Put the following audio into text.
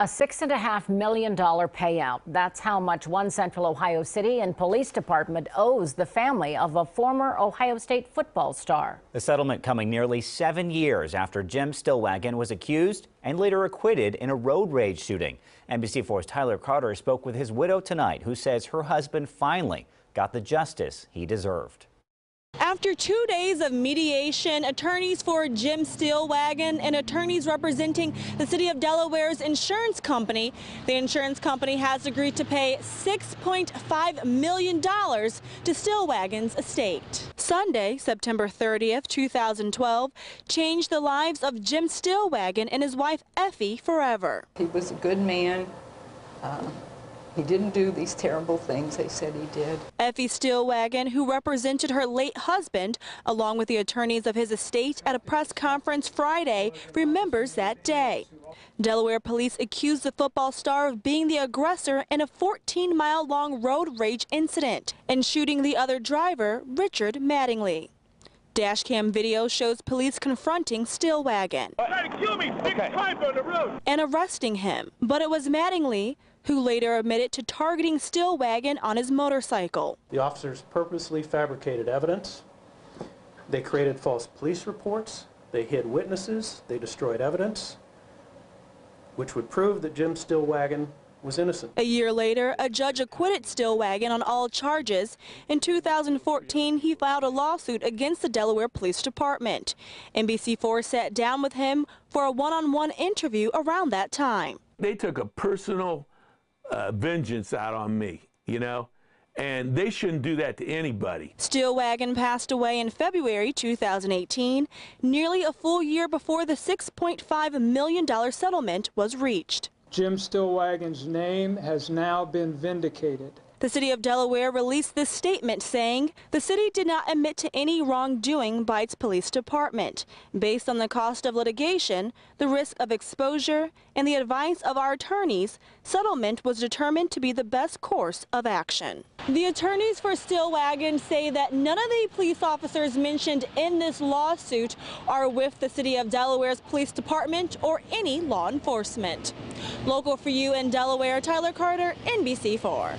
A $6.5 million payout. That's how much one Central Ohio City and Police Department owes the family of a former Ohio State football star. The settlement coming nearly 7 years after Jim Stillwagon was accused and later acquitted in a road rage shooting. NBC4's Tyler Carter spoke with his widow tonight, who says her husband finally got the justice he deserved. After 2 days of mediation, attorneys for Jim Stillwagon and attorneys representing the city of Delaware's insurance company, the insurance company has agreed to pay $6.5 million to Stillwagon's estate. Sunday, September 30th, 2012, changed the lives of Jim Stillwagon and his wife Effie forever. He was a good man. He didn't do these terrible things they said he did. Effie Stillwagon, who represented her late husband, along with the attorneys of his estate at a press conference Friday, remembers that day. Delaware police accused the football star of being the aggressor in a 14-mile-long road rage incident and shooting the other driver, Richard Mattingly. Dashcam video shows police confronting Stillwagon and arresting him, but it was Mattingly who later admitted to targeting Stillwagon on his motorcycle. The officers purposely fabricated evidence. They created false police reports. They hid witnesses. They destroyed evidence, which would prove that Jim Stillwagon was innocent. A year later, a judge acquitted Stillwagon on all charges. In 2014, he filed a lawsuit against the Delaware Police Department. NBC4 sat down with him for a one-on-one interview around that time. They took a personal vengeance out on me, and they shouldn't do that to anybody. Stillwagon passed away in February 2018, nearly a full year before the $6.5 million settlement was reached. Jim Stillwagon's name has now been vindicated. The city of Delaware released this statement saying the city did not admit to any wrongdoing by its police department. Based on the cost of litigation, the risk of exposure, and the advice of our attorneys, settlement was determined to be the best course of action. The attorneys for Stillwagon say that none of the police officers mentioned in this lawsuit are with the city of Delaware's police department or any law enforcement. Local for you in Delaware, Tyler Carter, NBC4.